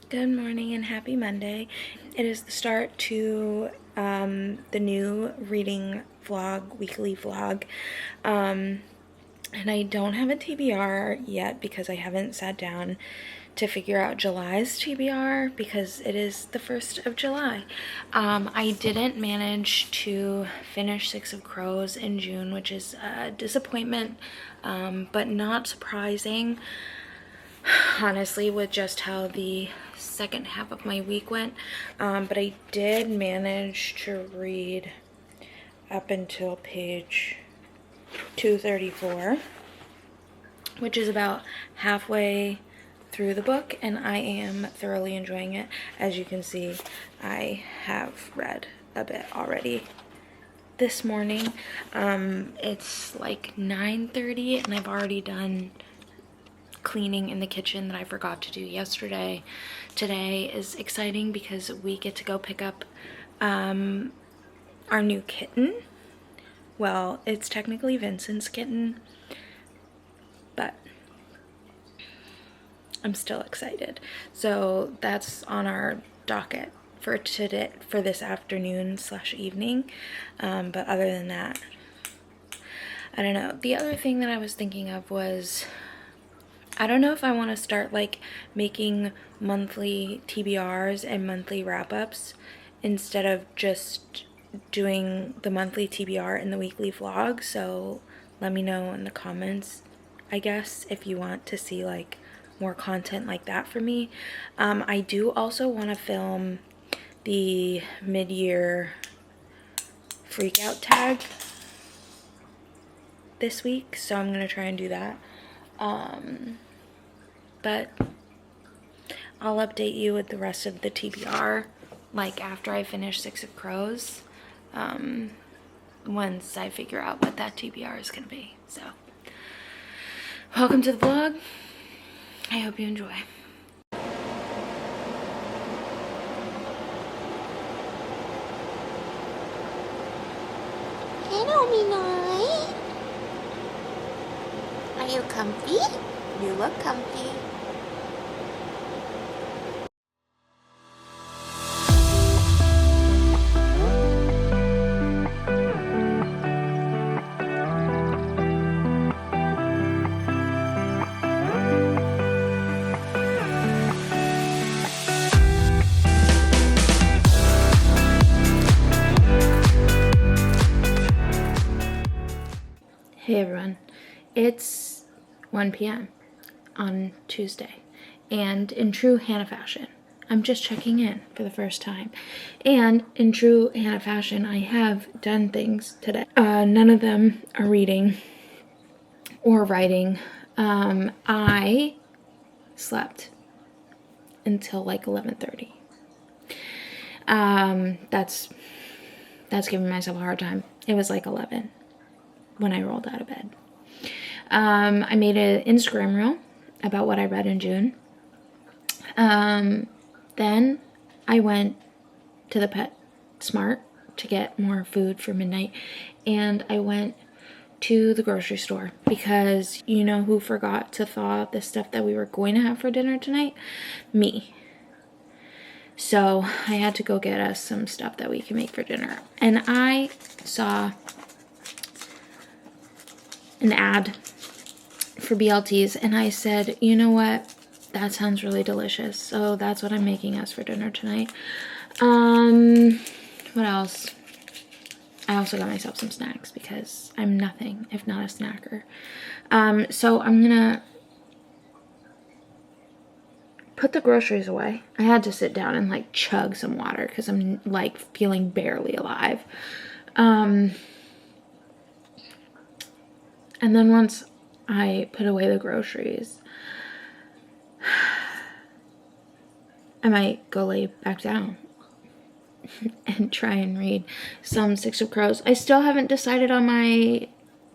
Good morning and happy Monday. It is the start to the new reading vlog, weekly vlog. And I don't have a TBR yet because I haven't sat down to figure out July's TBR because it is the 1st of July. I didn't manage to finish Six of Crows in June, which is a disappointment, but not surprising, honestly, with just how the second half of my week went. But I did manage to read up until page 234, which is about halfway through the book, and I am thoroughly enjoying it. As you can see, I have read a bit already this morning. It's like 9:30 and I've already done cleaning in the kitchen that I forgot to do yesterday. Today is exciting because we get to go pick up our new kitten. Well, it's technically Vincent's kitten, but I'm still excited. So that's on our docket for today, for this afternoon / evening. But other than that, I don't know. The other thing that I was thinking of was, I don't know if I want to start like making monthly TBRs and monthly wrap-ups instead of just doing the monthly TBR and the weekly vlog. So let me know in the comments, I guess, if you want to see like more content like that for me. I do also want to film the mid-year freak out tag this week, so I'm gonna try and do that. But I'll update you with the rest of the TBR like after I finish Six of Crows, once I figure out what that TBR is gonna be. So welcome to the vlog. I hope you enjoy. Hello, Minoi. Are you comfy? You look comfy. Hey everyone, it's 1 p.m. on Tuesday, and in true Hannah fashion, I'm just checking in for the first time. And in true Hannah fashion, I have done things today. None of them are reading or writing. I slept until like 11:30. That's giving myself a hard time. It was like 11 when I rolled out of bed. I made an Instagram reel about what I read in June. Then I went to the PetSmart to get more food for midnight, and I went to the grocery store because you know who forgot to thaw the stuff that we were going to have for dinner tonight? Me. So I had to go get us some stuff that we can make for dinner. And I saw an ad for BLTs, and I said, you know what, that sounds really delicious, so that's what I'm making us for dinner tonight. What else? I also got myself some snacks because I'm nothing if not a snacker. So I'm gonna put the groceries away. I had to sit down and like chug some water because I'm like feeling barely alive. And then once I put away the groceries, I might go lay back down and try and read some Six of Crows. I still haven't decided on my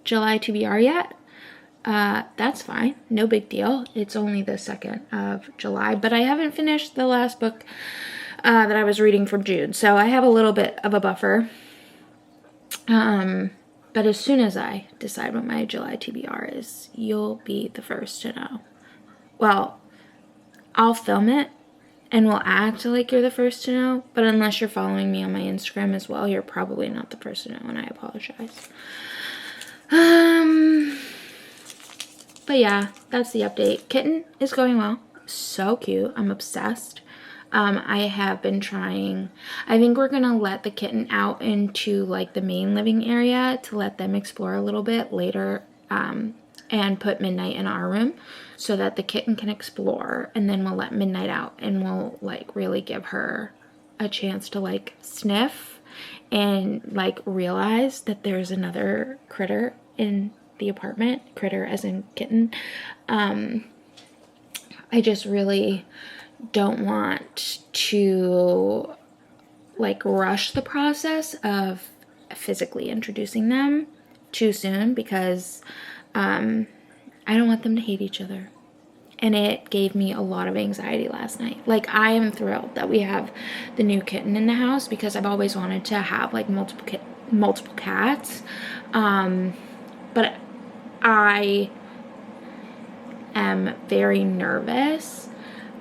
July TBR yet. That's fine. No big deal. It's only the 2nd of July, but I haven't finished the last book that I was reading from June, so I have a little bit of a buffer. But as soon as I decide what my July TBR is, you'll be the first to know. Well, I'll film it and will act like you're the first to know. But unless you're following me on my Instagram as well, you're probably not the first to know, and I apologize. But yeah, that's the update. Kitten is going well. So cute. I'm obsessed. I have been trying. I think we're gonna let the kitten out into like the main living area to let them explore a little bit later, and put Midnight in our room so that the kitten can explore, and then we'll let Midnight out and we'll like really give her a chance to like sniff and like realize that there's another critter in the apartment. Critter as in kitten. I just really don't want to like rush the process of physically introducing them too soon, because I don't want them to hate each other. And it gave me a lot of anxiety last night. Like, I am thrilled that we have the new kitten in the house because I've always wanted to have like multiple cats. But I am very nervous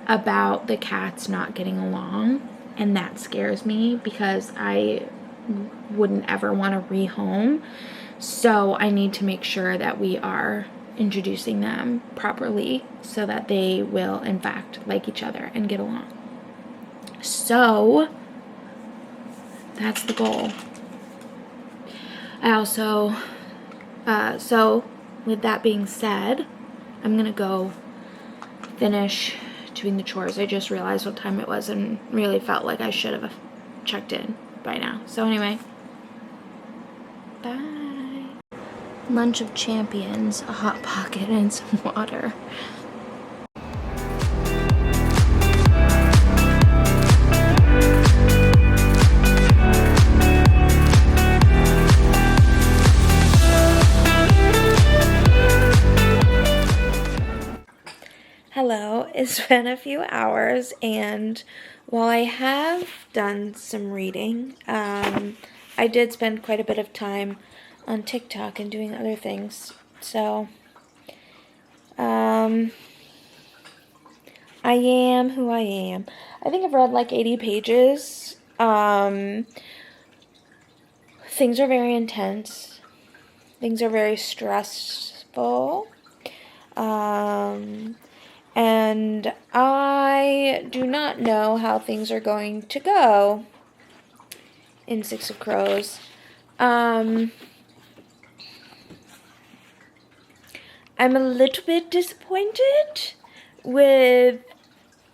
about the cats not getting along, and that scares me because I wouldn't ever want to rehome. So I need to make sure that we are introducing them properly so that they will in fact like each other and get along. So that's the goal. I also so with that being said, I'm gonna go finish doing the chores. I just realized what time it was and really felt like I should have checked in by now. So anyway, bye. Lunch of champions, a Hot Pocket, and some water. Hello, it's been a few hours, and while I have done some reading, I did spend quite a bit of time on TikTok and doing other things. So, I am who I am. I think I've read like 80 pages. Things are very intense. Things are very stressful. And I do not know how things are going to go in Six of Crows. I'm a little bit disappointed with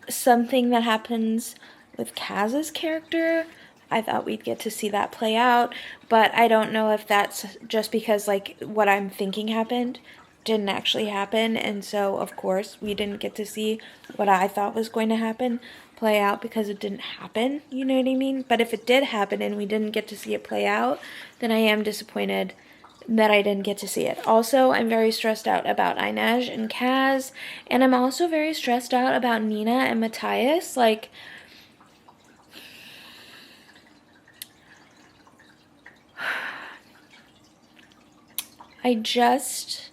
something that happens with Kaz's character. I thought we'd get to see that play out, but I don't know if that's just because like what I'm thinking happened didn't actually happen, and so of course we didn't get to see what I thought was going to happen play out because it didn't happen, you know what I mean? But if it did happen and we didn't get to see it play out, then I am disappointed that I didn't get to see it. Also, I'm very stressed out about Inej and Kaz, and I'm also very stressed out about Nina and Matthias. Like, I just...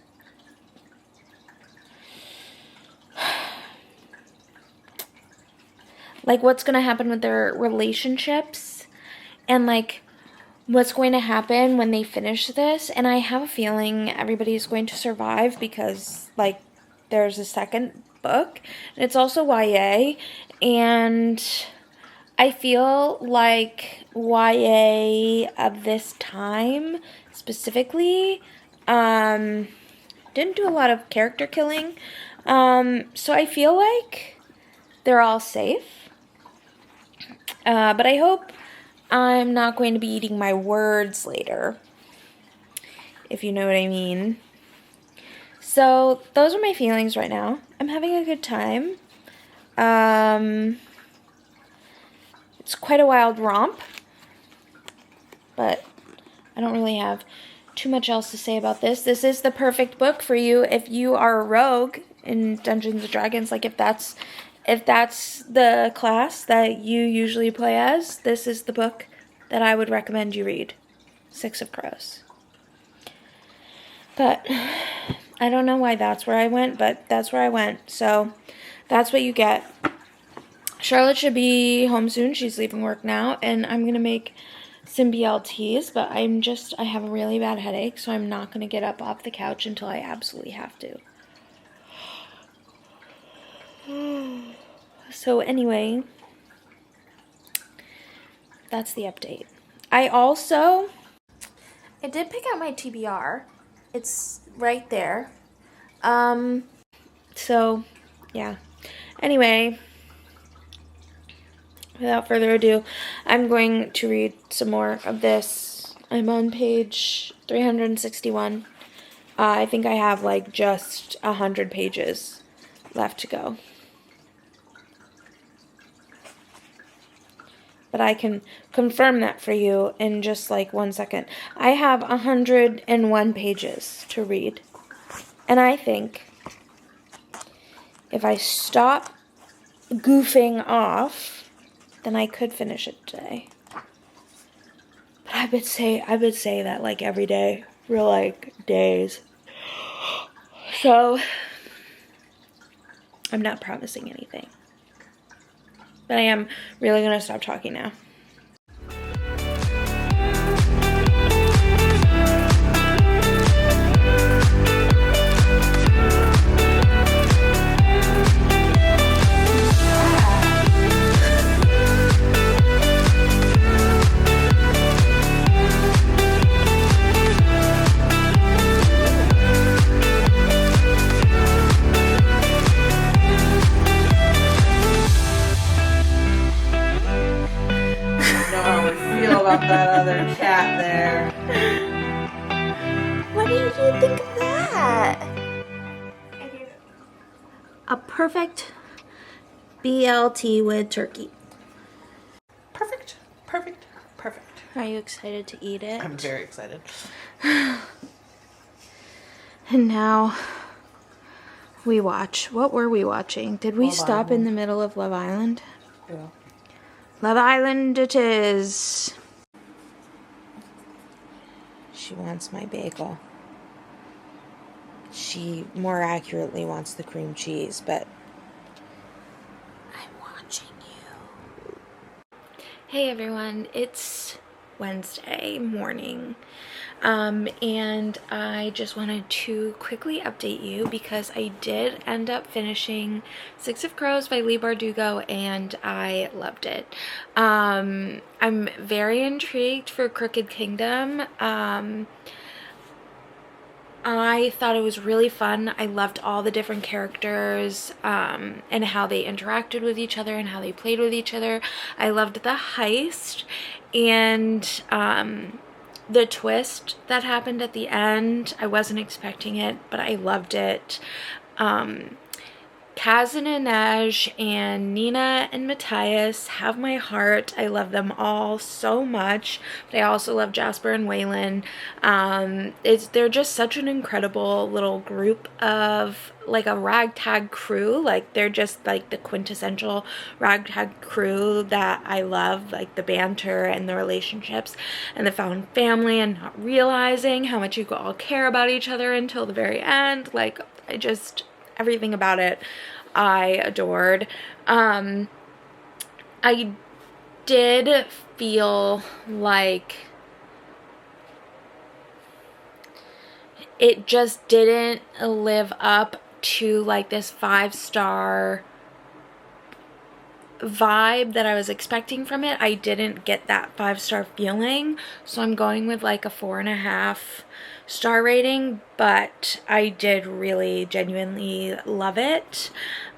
like, what's going to happen with their relationships, and, like, what's going to happen when they finish this. And I have a feeling everybody's going to survive because, like, there's a second book, and it's also YA, and I feel like YA of this time, specifically, didn't do a lot of character killing, so I feel like they're all safe. But I hope I'm not going to be eating my words later, if you know what I mean. So those are my feelings right now. I'm having a good time. It's quite a wild romp, but I don't really have too much else to say about this. This is the perfect book for you if you are a rogue in Dungeons & Dragons. Like, if that's the class that you usually play as, this is the book that I would recommend you read. Six of Crows. But I don't know why that's where I went, but that's where I went. So that's what you get. Charlotte should be home soon. She's leaving work now, and I'm gonna make some BLTs, but I have a really bad headache, so I'm not gonna get up off the couch until I absolutely have to. So anyway, that's the update. I did pick out my TBR. It's right there. So yeah. Anyway, without further ado, I'm going to read some more of this. I'm on page 361. I think I have like just 100 pages left to go. But I can confirm that for you in just like 1 second. I have 101 pages to read. And I think if I stop goofing off, then I could finish it today. But I would say that like every day for like days. So I'm not promising anything. But I am really gonna stop talking now. About that other cat there. What did you think of that? A perfect BLT with turkey. Perfect. Perfect. Perfect. Are you excited to eat it? I'm very excited. And now we watch. What were we watching? Did we Love stop Island. in the middle of Love Island? Yeah. Love Island it is. She wants my bagel. She more accurately wants the cream cheese, but I'm watching you. Hey everyone, it's Wednesday morning. And I just wanted to quickly update you because I did end up finishing Six of Crows by Leigh Bardugo and I loved it. I'm very intrigued for Crooked Kingdom. I thought it was really fun. I loved all the different characters and how they interacted with each other and how they played with each other. I loved the heist and the twist that happened at the end. I wasn't expecting it, but I loved it. Kaz and Inej and Nina and Matthias have my heart. I love them all so much. But I also love Jasper and Waylon. They're just such an incredible little group of like a ragtag crew. Like they're just like the quintessential ragtag crew that I love. Like the banter and the relationships and the found family and not realizing how much you all care about each other until the very end. Like everything about it I adored. I did feel like it just didn't live up to like this 5-star vibe that I was expecting from it. I didn't get that 5-star feeling, so I'm going with like a 4.5-star rating, but I did really genuinely love it.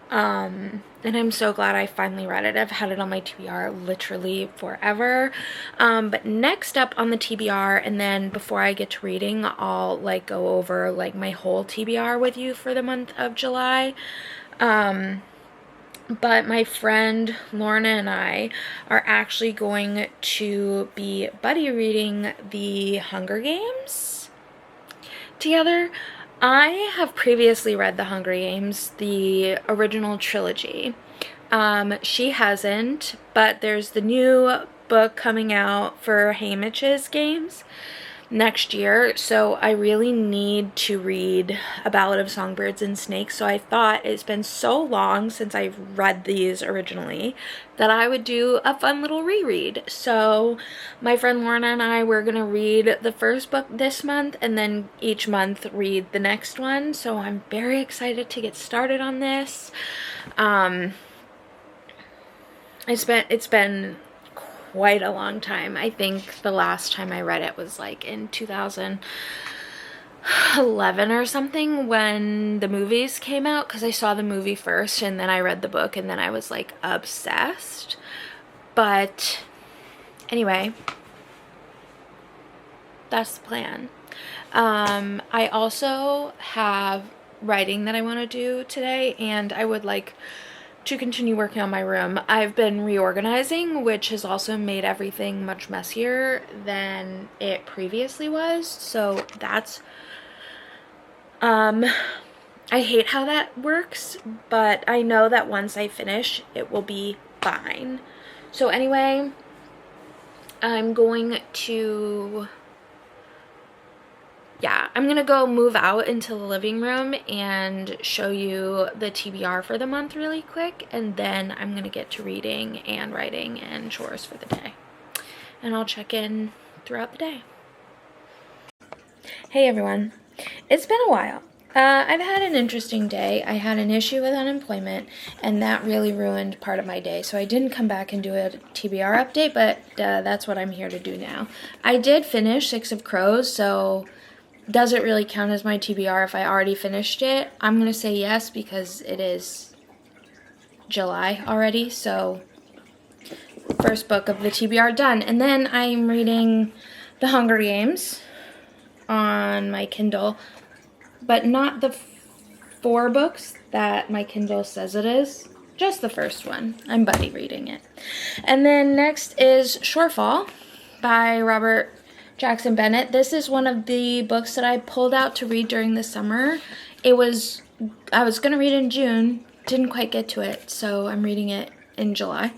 And I'm so glad I finally read it. I've had it on my TBR literally forever. But next up on the TBR, and then before I get to reading, I'll like go over like my whole TBR with you for the month of July. But my friend Lorna and I are actually going to be buddy reading the Hunger Games together. I have previously read the Hunger Games, the original trilogy. She hasn't, but there's the new book coming out for Haymitch's Games. next year, so I really need to read A Ballad of Songbirds and Snakes. So I thought it's been so long since I've read these originally that I would do a fun little reread. So my friend Lorna and I were gonna read the first book this month and then each month read the next one. So I'm very excited to get started on this. It's been quite a long time. I think the last time I read it was like in 2011 or something when the movies came out, because I saw the movie first and then I read the book and then I was like obsessed. But anyway, that's the plan. I also have writing that I want to do today, and I would like to continue working on my room. I've been reorganizing, which has also made everything much messier than it previously was. So that's, I hate how that works, but I know that once I finish, it will be fine. So anyway, I'm going to go move out into the living room and show you the TBR for the month really quick, and then I'm gonna get to reading and writing and chores for the day. And I'll check in throughout the day. Hey everyone, it's been a while. I've had an interesting day. I had an issue with unemployment, and that really ruined part of my day. So I didn't come back and do a TBR update, but that's what I'm here to do now. I did finish 6 of Crows, so does it really count as my TBR if I already finished it? I'm going to say yes, because it is July already, so first book of the TBR done. And then I'm reading The Hunger Games on my Kindle, but not the 4 books that my Kindle says it is, just the first one. I'm buddy reading it. And then next is Shorefall by Robert Jackson Bennett. This is one of the books that I pulled out to read during the summer. I was going to read in June, didn't quite get to it, so I'm reading it in July.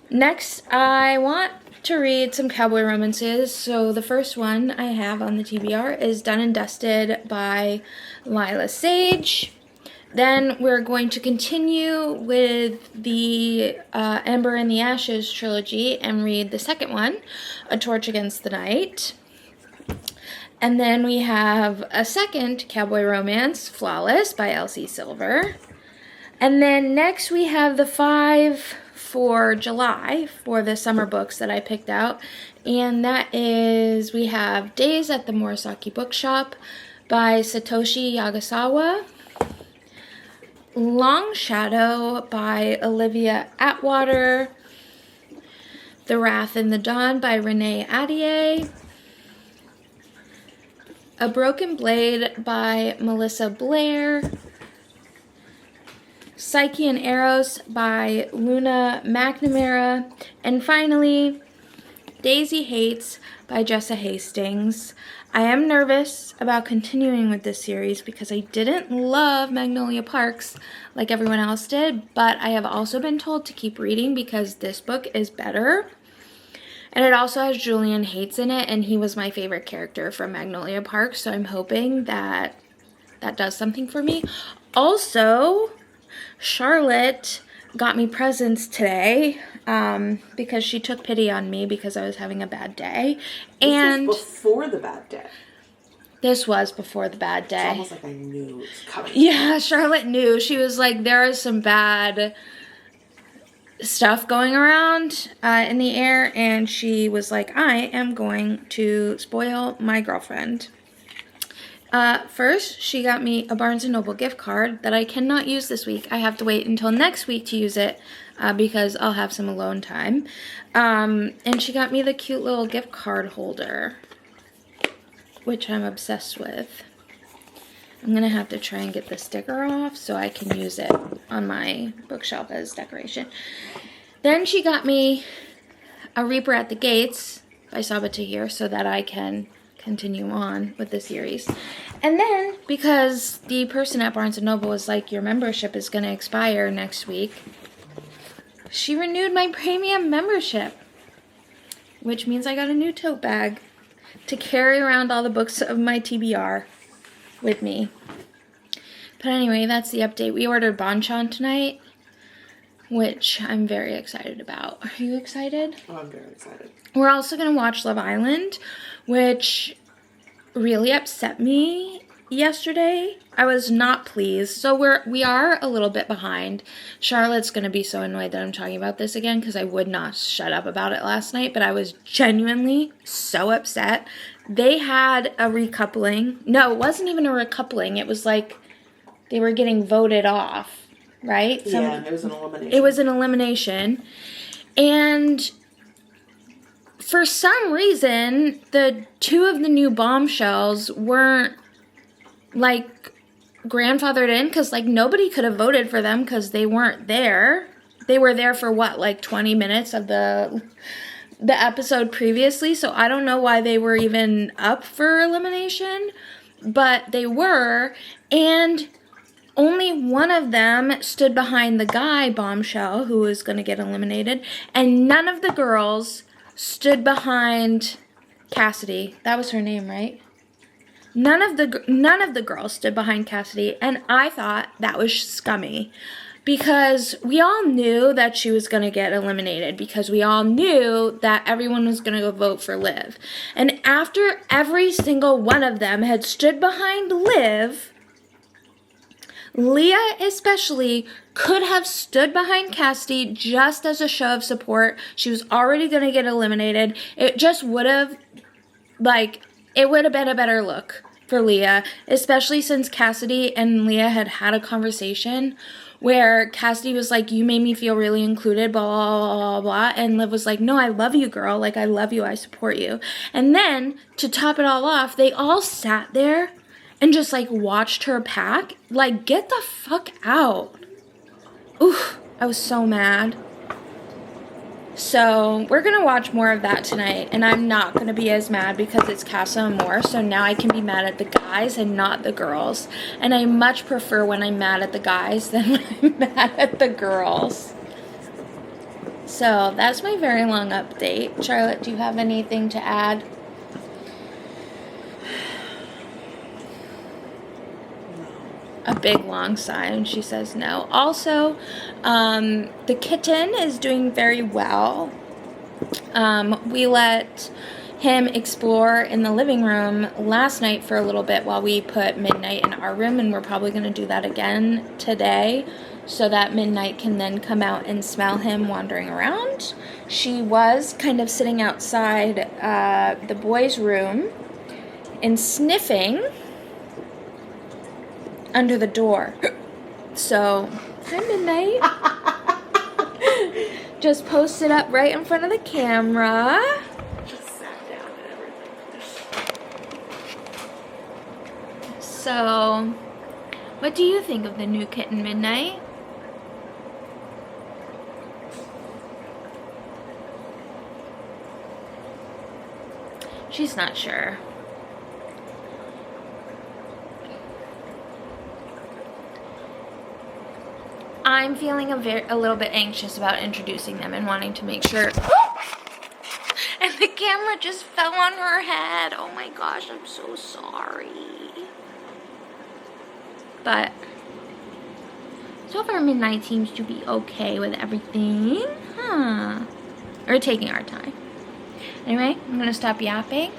Next, I want to read some cowboy romances. So the first one I have on the TBR is Done and Dusted by Lila Sage. Then we're going to continue with the Ember and the Ashes trilogy and read the second one, A Torch Against the Night. And then we have a second cowboy romance, Flawless by Elsie Silver. And then next we have the 5 for July for the summer books that I picked out. And that is, we have Days at the Murasaki Bookshop by Satoshi Yagasawa. Long Shadow by Olivia Atwater. The Wrath in the Dawn by Renee Adier. A Broken Blade by Melissa Blair. Psyche and Eros by Luna McNamara. And finally, Daisy Hates by Jessa Hastings. I am nervous about continuing with this series because I didn't love Magnolia Parks like everyone else did, but I have also been told to keep reading because this book is better. And it also has Julian Hates in it, and he was my favorite character from Magnolia Parks, so I'm hoping that that does something for me. Also, Charlotte got me presents today because she took pity on me because I was having a bad day. And this was before the bad day. This was before the bad day. It's almost like I knew it was coming. Yeah, Charlotte knew. She was like, there is some bad stuff going around in the air, and she was like, I am going to spoil my girlfriend. First, she got me a Barnes & Noble gift card that I cannot use this week. I have to wait until next week to use it because I'll have some alone time. And she got me the cute little gift card holder, which I'm obsessed with. I'm going to have to try and get the sticker off so I can use it on my bookshelf as decoration. Then she got me A Reaper at the Gates by Sabata here so that I can continue on with the series. And then, because the person at Barnes & Noble was like, your membership is going to expire next week, she renewed my premium membership, which means I got a new tote bag. to carry around all the books of my TBR with me. But anyway, that's the update. We ordered banchan tonight, which I'm very excited about. Are you excited? Oh, I'm very excited. We're also going to watch Love Island, which really upset me yesterday. I was not pleased. So we are a little bit behind. Charlotte's going to be so annoyed that I'm talking about this again because I would not shut up about it last night, but I was genuinely so upset. They had a recoupling. No, it wasn't even a recoupling. It was like they were getting voted off, right? Yeah, it was an elimination. It was an elimination. And for some reason, the two of the new bombshells weren't, like, grandfathered in, because, like, nobody could have voted for them because they weren't there. They were there for, what, like 20 minutes of the episode previously, so I don't know why they were even up for elimination, but they were, and only one of them stood behind the guy, Bombshell, who was going to get eliminated, and none of the girls stood behind Cassidy. That was her name, right? None of the girls stood behind Cassidy, and I thought that was scummy. Because we all knew that she was going to get eliminated, because we all knew that everyone was going to go vote for Liv. And after every single one of them had stood behind Liv, Leah especially could have stood behind Cassidy just as a show of support. She was already going to get eliminated. It just would have, like, it would have been a better look for Leah, especially since Cassidy and Leah had a conversation where Cassidy was like, you made me feel really included, blah, blah, blah, blah, blah. And Liv was like, no, I love you, girl. Like, I love you. I support you. And then, to top it all off, they all sat there and just, like, watched her pack. Like, get the fuck out. Oof, I was so mad. So, we're going to watch more of that tonight, and I'm not going to be as mad because it's Casa Amor, so now I can be mad at the guys and not the girls. And I much prefer when I'm mad at the guys than when I'm mad at the girls. So, that's my very long update. Charlotte, do you have anything to add? A big long sigh, and she says no. Also, the kitten is doing very well. We let him explore in the living room last night for a little bit while we put Midnight in our room, and we're probably going to do that again today so that Midnight can then come out and smell him wandering around. She was kind of sitting outside the boys' room and sniffing under the door. So, hi Midnight. Just posted up right in front of the camera. Just sat down and everything. So, what do you think of the new kitten, Midnight? She's not sure. I'm feeling a little bit anxious about introducing them and wanting to make sure. And the camera just fell on her head. Oh my gosh, I'm so sorry. But so far Midnight seems to be okay with everything. Huh. We're taking our time. Anyway, I'm gonna stop yapping.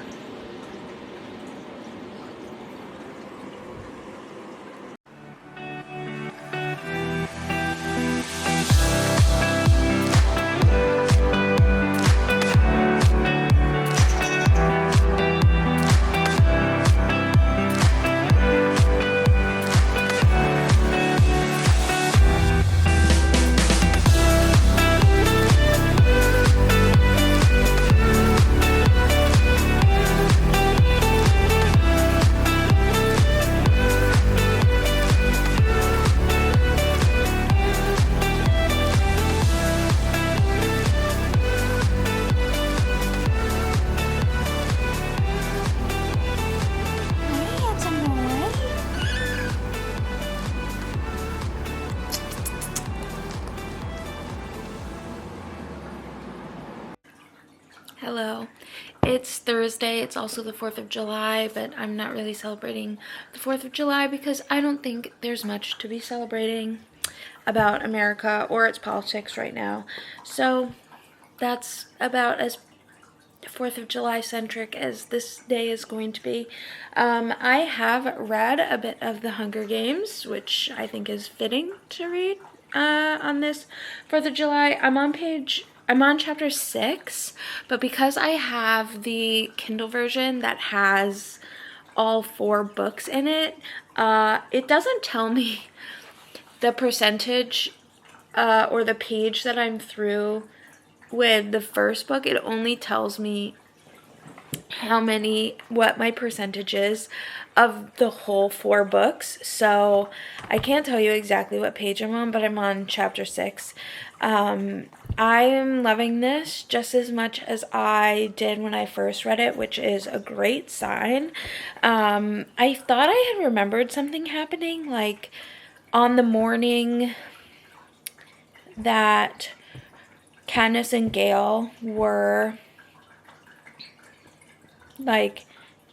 Hello. It's Thursday. It's also the 4th of July, but I'm not really celebrating the 4th of July because I don't think there's much to be celebrating about America or its politics right now. So that's about as 4th of July centric as this day is going to be. I have read a bit of The Hunger Games, which I think is fitting to read on this 4th of July. I'm on chapter 6, but because I have the Kindle version that has all 4 books in it, it doesn't tell me the percentage or the page that I'm through with the first book. It only tells me what my percentage is of the whole 4 books. So I can't tell you exactly what page I'm on, but I'm on chapter 6. I am loving this just as much as I did when I first read it, which is a great sign. I thought I had remembered something happening, like on the morning that Candace and Gale were like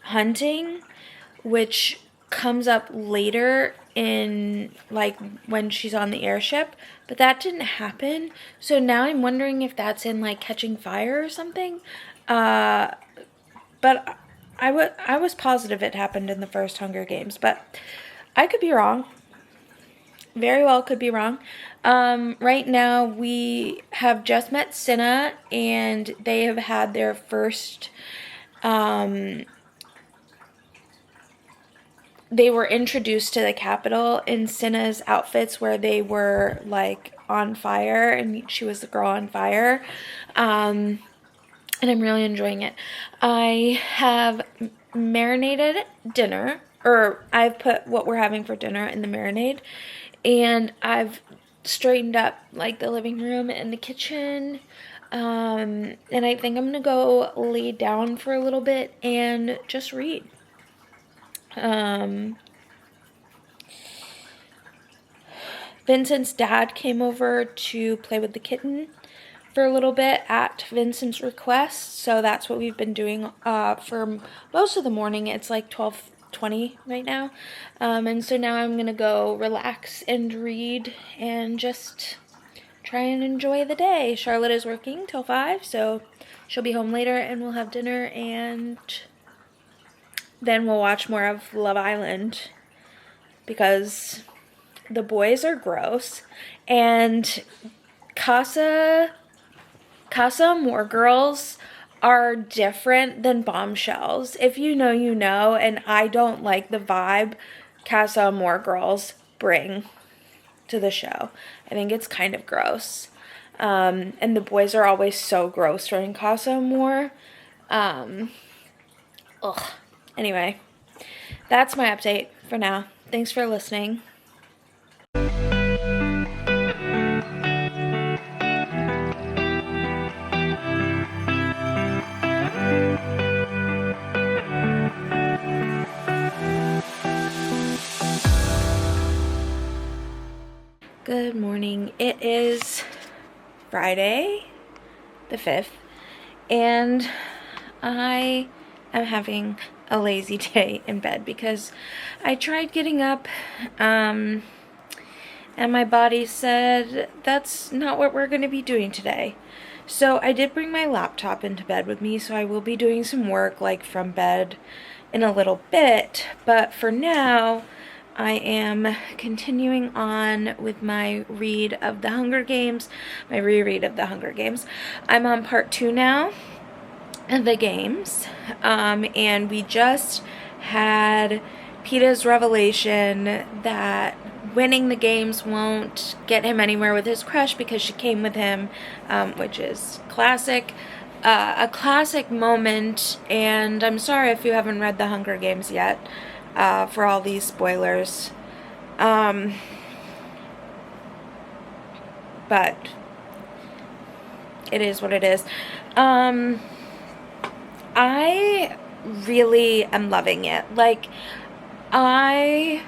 hunting, which comes up later in like when she's on the airship, but that didn't happen. So now I'm wondering if that's in like Catching Fire or something. But I was positive it happened in the first Hunger Games, but I could be wrong. Very well could be wrong. Right now we have just met Cinna, and they have had their first they were introduced to the Capitol in Cinna's outfits where they were like on fire, and she was the girl on fire. And I'm really enjoying it. I have marinated dinner, or I've put what we're having for dinner in the marinade, and I've straightened up like the living room and the kitchen. And I think I'm gonna go lay down for a little bit and just read. Vincent's dad came over to play with the kitten for a little bit at Vincent's request, so that's what we've been doing for most of the morning. It's like 12:20 right now, and so now I'm gonna go relax and read and just try and enjoy the day. Charlotte is working till 5, so she'll be home later, and we'll have dinner, and then we'll watch more of Love Island because the boys are gross, and Casa Amor girls are different than bombshells. If you know, you know, and I don't like the vibe Casa Amor girls bring to the show. I think it's kind of gross. And the boys are always so gross during Casa Amor. Anyway, that's my update for now. Thanks for listening. Good morning. It is Friday the 5th, and I am having a lazy day in bed because I tried getting up and my body said that's not what we're going to be doing today. So I did bring my laptop into bed with me, so I will be doing some work like from bed in a little bit, but for now I am continuing on with my read of The Hunger Games, my reread of The Hunger Games. I'm on part 2 now of the games, and we just had Peeta's revelation that winning the games won't get him anywhere with his crush because she came with him, which is classic. A classic moment, and I'm sorry if you haven't read The Hunger Games yet, for all these spoilers. But it is what it is. I really am loving it. Like, I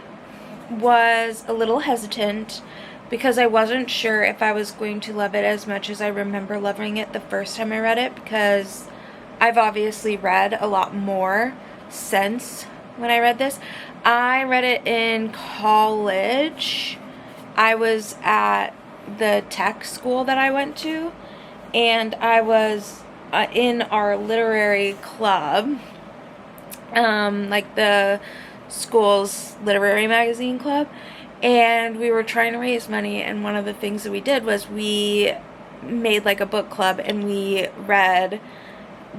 was a little hesitant because I wasn't sure if I was going to love it as much as I remember loving it the first time I read it, because I've obviously read a lot more since when I read this. I read it in college. I was at the tech school that I went to, and I was in our literary club, like the school's literary magazine club, and we were trying to raise money, and one of the things that we did was we made like a book club, and we read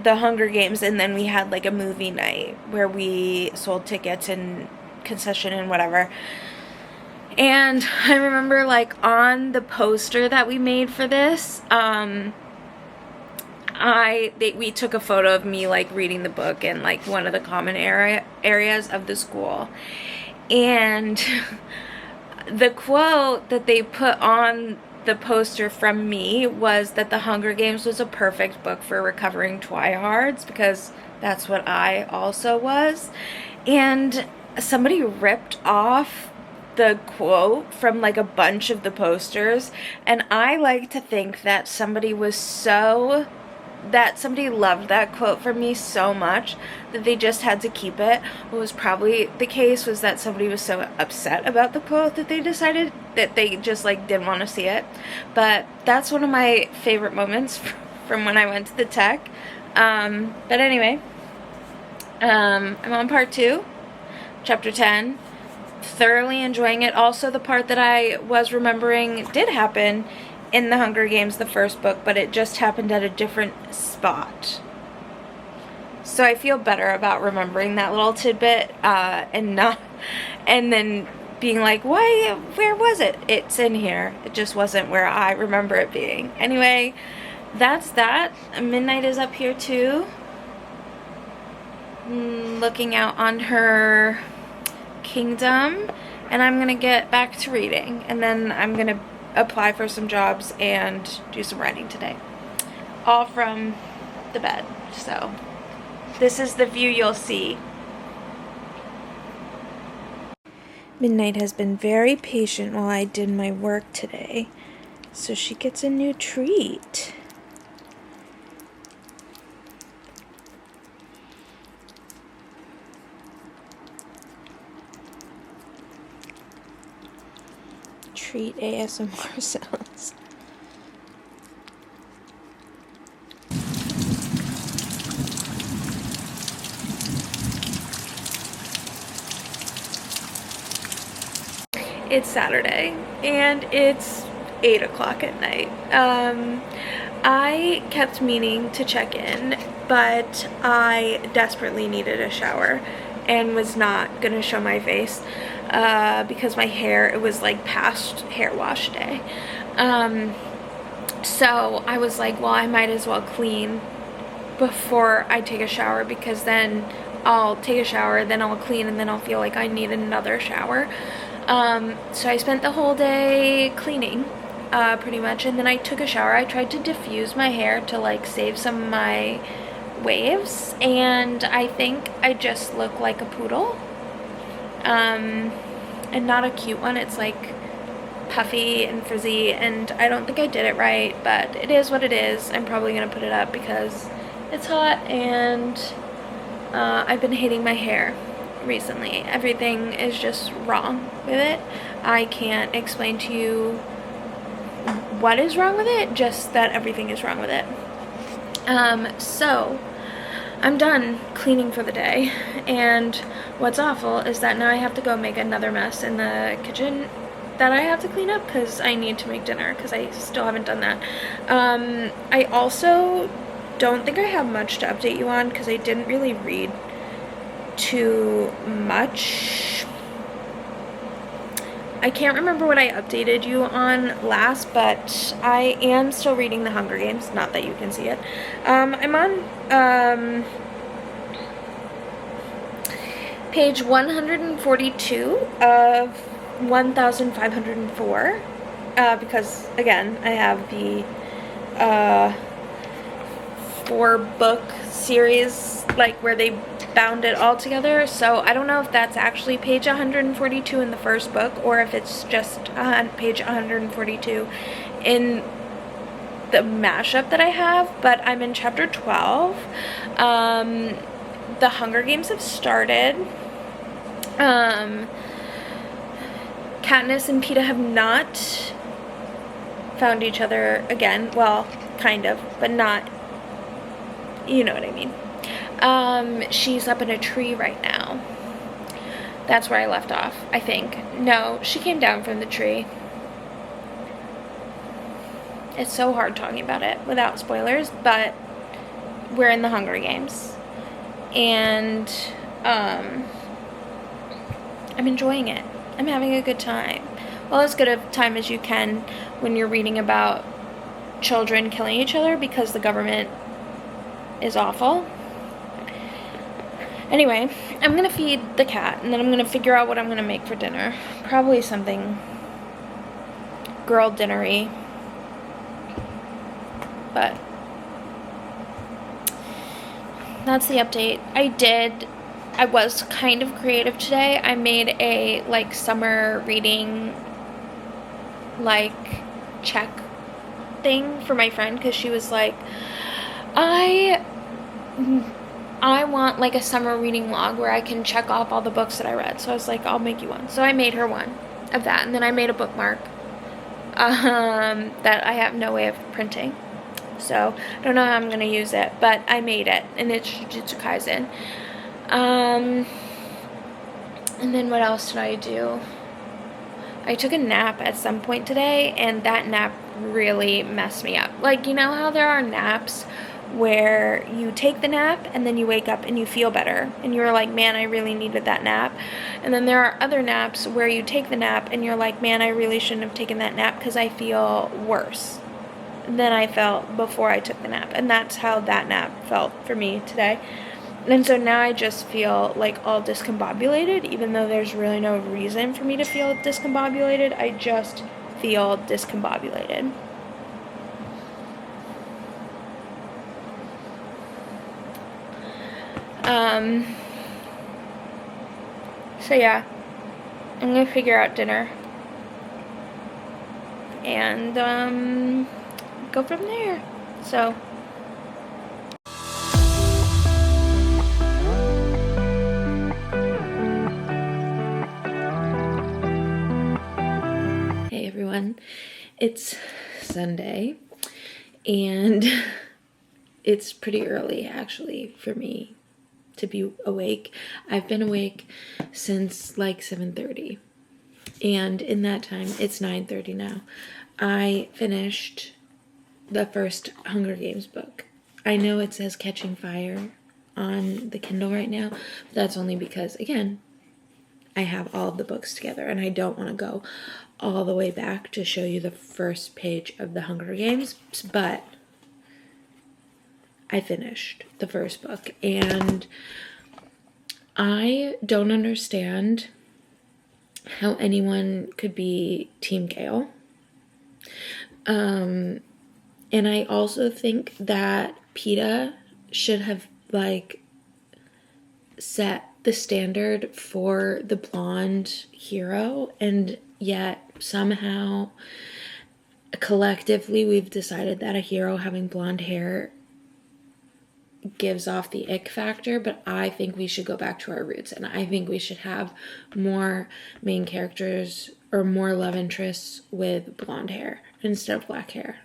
the Hunger Games, and then we had like a movie night where we sold tickets and concession and whatever. And I remember like on the poster that we made for this, we took a photo of me like reading the book in like one of the common areas of the school, and the quote that they put on the poster from me was that The Hunger Games was a perfect book for recovering tryhards, because that's what I also was. And somebody ripped off the quote from like a bunch of the posters, and I like to think that somebody loved that quote from me so much that they just had to keep it. What was probably the case was that somebody was so upset about the quote that they decided that they just like didn't want to see it. But that's one of my favorite moments from when I went to the tech. But anyway, I'm on part 2, chapter 10. Thoroughly enjoying it. Also, the part that I was remembering did happen in The Hunger Games, the first book, but it just happened at a different spot. So I feel better about remembering that little tidbit, and then being like, where was it? It's in here. It just wasn't where I remember it being. Anyway, that's that. Midnight is up here too, looking out on her kingdom, and I'm gonna get back to reading, and then I'm gonna apply for some jobs and do some writing today, all from the bed. So this is the view you'll see. Midnight has been very patient while I did my work today, so she gets a new treat. Treat ASMR sounds. It's Saturday and it's 8 o'clock at night. I kept meaning to check in, but I desperately needed a shower and was not gonna show my face because my hair, it was like past hair wash day. So I was like, well, I might as well clean before I take a shower, because then I'll take a shower, then I'll clean, and then I'll feel like I need another shower. So I spent the whole day cleaning, pretty much, and then I took a shower. I tried to diffuse my hair to like save some of my waves, and I think I just look like a poodle, and not a cute one. It's like puffy and frizzy, and I don't think I did it right, but it is what it is. I'm probably gonna put it up because it's hot, and I've been hating my hair recently. Everything is just wrong with it. I can't explain to you what is wrong with it, just that everything is wrong with it. So I'm done cleaning for the day, and what's awful is that now I have to go make another mess in the kitchen that I have to clean up because I need to make dinner, because I still haven't done that. I also don't think I have much to update you on because I didn't really read too much. I can't remember what I updated you on last, but I am still reading The Hunger Games, not that you can see it. I'm on page 142 of 1504, because again I have the 4-book series, like where they bound it all together. So I don't know if that's actually page 142 in the first book, or if it's just page 142 in the mashup that I have, but I'm in chapter 12. The Hunger Games have started. Katniss and Peeta have not found each other again. Well, kind of, but not. You know what I mean. She's up in a tree right now. That's where I left off, I think. No, she came down from the tree. It's so hard talking about it without spoilers, but we're in the Hunger Games. And, I'm enjoying it. I'm having a good time. Well, as good a time as you can when you're reading about children killing each other because the government is awful. Anyway, I'm gonna feed the cat, and then I'm gonna figure out what I'm gonna make for dinner. Probably something girl dinner-y. But that's the update. I was kind of creative today. I made a, like, summer reading, like, check thing for my friend, because she was like, I want, like, a summer reading log where I can check off all the books that I read. So I was like, I'll make you one. So I made her one of that, and then I made a bookmark that I have no way of printing. So I don't know how I'm gonna use it, but I made it, and it's Jujutsu Kaisen. And then what else did I do? I took a nap at some point today, and that nap really messed me up. Like, you know how there are naps where you take the nap and then you wake up and you feel better and you're like, man, I really needed that nap. And then there are other naps where you take the nap and you're like, man, I really shouldn't have taken that nap because I feel worse than I felt before I took the nap. And that's how that nap felt for me today. And so now I just feel like all discombobulated, even though there's really no reason for me to feel discombobulated. I just feel discombobulated. So yeah, I'm gonna figure out dinner and go from there. So hey everyone, it's Sunday and it's pretty early actually for me to be awake. I've been awake since like 7:30, and in that time, it's 9:30 now. I finished the first Hunger Games book. I know it says Catching Fire on the Kindle right now, but that's only because, again, I have all of the books together, and I don't want to go all the way back to show you the first page of the Hunger Games, but I finished the first book, and I don't understand how anyone could be Team Gale. And I also think that Peeta should have, like, set the standard for the blonde hero, and yet somehow collectively we've decided that a hero having blonde hair gives off the ick factor. But I think we should go back to our roots, and I think we should have more main characters or more love interests with blonde hair instead of black hair.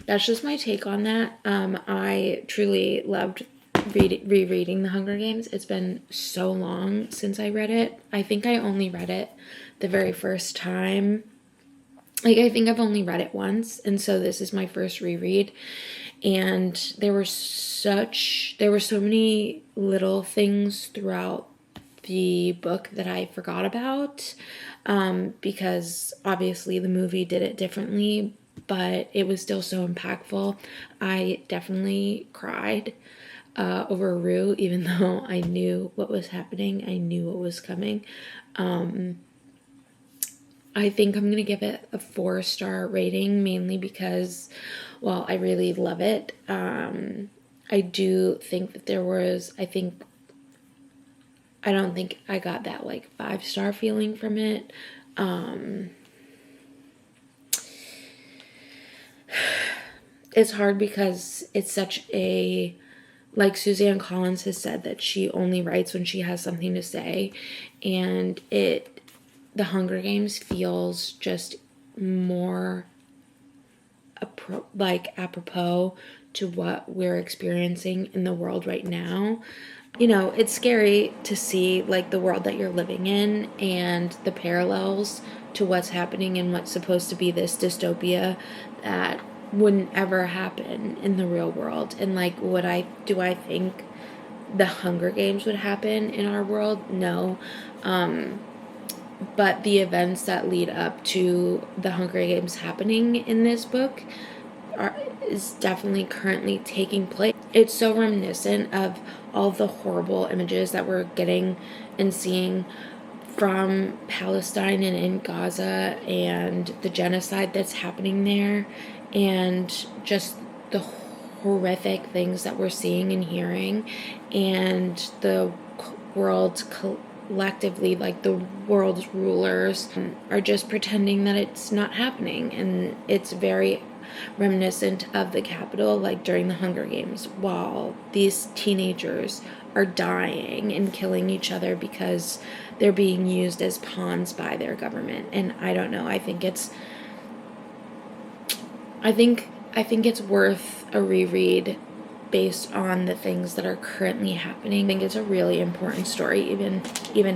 That's just my take on that. I truly loved rereading The Hunger Games. It's been so long since I read it. I think I only read it the very first time. Like, I think I've only read it once, and so this is my first reread. And there were so many little things throughout the book that I forgot about, because obviously the movie did it differently, but it was still so impactful. I definitely cried over Rue, even though I knew what was happening. I knew what was coming. I think I'm going to give it a 4-star rating, mainly because, well, I really love it. I do think that there was, I don't think I got that, like, 5-star feeling from it. it's hard because it's such a, like Suzanne Collins has said, that she only writes when she has something to say, and the Hunger Games feels just more apropos to what we're experiencing in the world right now. You know, it's scary to see like the world that you're living in and the parallels to what's happening in what's supposed to be this dystopia that wouldn't ever happen in the real world. And like, do I think the Hunger Games would happen in our world? No. But the events that lead up to the Hunger Games happening in this book is definitely currently taking place. It's so reminiscent of all the horrible images that we're getting and seeing from Palestine and in Gaza, and the genocide that's happening there, and just the horrific things that we're seeing and hearing, and the world collectively, like the world's rulers, are just pretending that it's not happening. And it's very reminiscent of the Capitol, like during the Hunger Games, while these teenagers are dying and killing each other because they're being used as pawns by their government. And I don't know, I think it's worth a reread based on the things that are currently happening. I think it's a really important story even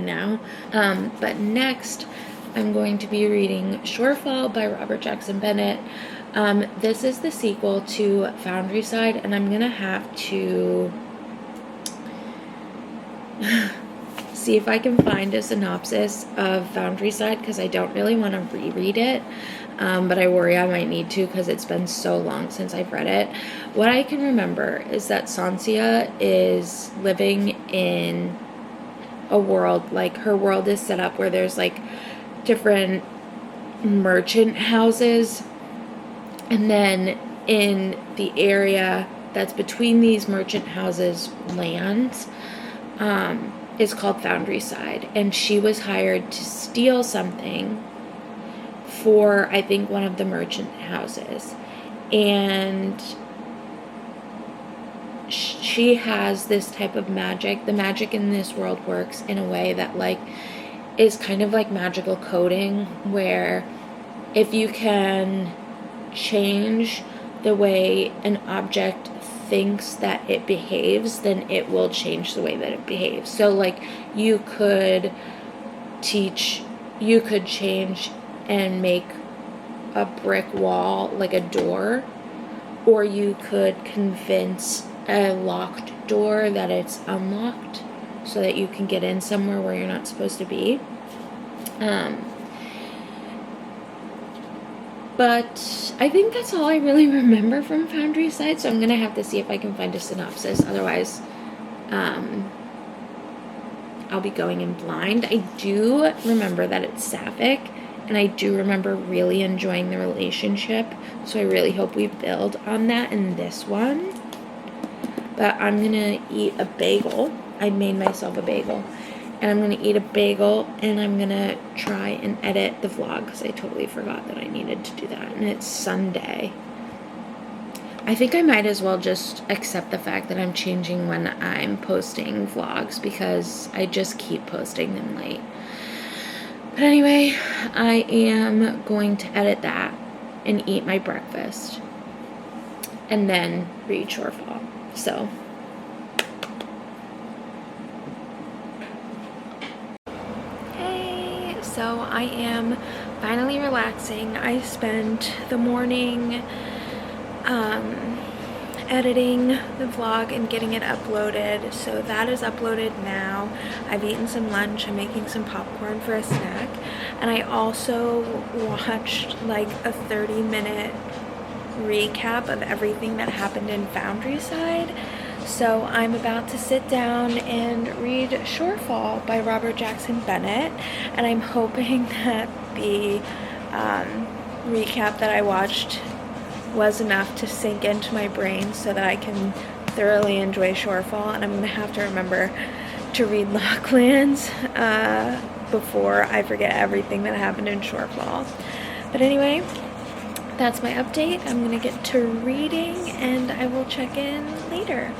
now. But next, I'm going to be reading Shorefall by Robert Jackson Bennett. This is the sequel to Foundryside, and I'm gonna have to see if I can find a synopsis of Foundryside, because I don't really want to reread it, but I worry I might need to because it's been so long since I've read it. What I can remember is that Sansia is living in a world, like her world is set up where there's like different merchant houses, and then in the area that's between these merchant houses lands is called Foundryside, and she was hired to steal something for, I think, one of the merchant houses, and she has this type of magic. The magic in this world works in a way that like is kind of like magical coding, where if you can change the way an object thinks that it behaves, then it will change the way that it behaves. So like you could change and make a brick wall like a door, or you could convince a locked door that it's unlocked so that you can get in somewhere where you're not supposed to be. But I think that's all I really remember from Foundryside, so I'm going to have to see if I can find a synopsis. Otherwise, I'll be going in blind. I do remember that it's sapphic, and I do remember really enjoying the relationship, so I really hope we build on that in this one. But I'm going to eat a bagel. I made myself a bagel. And I'm going to eat a bagel, and I'm going to try and edit the vlog because I totally forgot that I needed to do that. And it's Sunday. I think I might as well just accept the fact that I'm changing when I'm posting vlogs, because I just keep posting them late. But anyway, I am going to edit that and eat my breakfast and then read Shorefall. So... So I am finally relaxing. I spent the morning editing the vlog and getting it uploaded. So that is uploaded now. I've eaten some lunch. I'm making some popcorn for a snack. And I also watched like a 30-minute recap of everything that happened in Foundryside. So I'm about to sit down and read Shorefall by Robert Jackson Bennett, and I'm hoping that the recap that I watched was enough to sink into my brain so that I can thoroughly enjoy Shorefall. And I'm going to have to remember to read Locklands before I forget everything that happened in Shorefall. But anyway, that's my update. I'm gonna get to reading and I will check in later.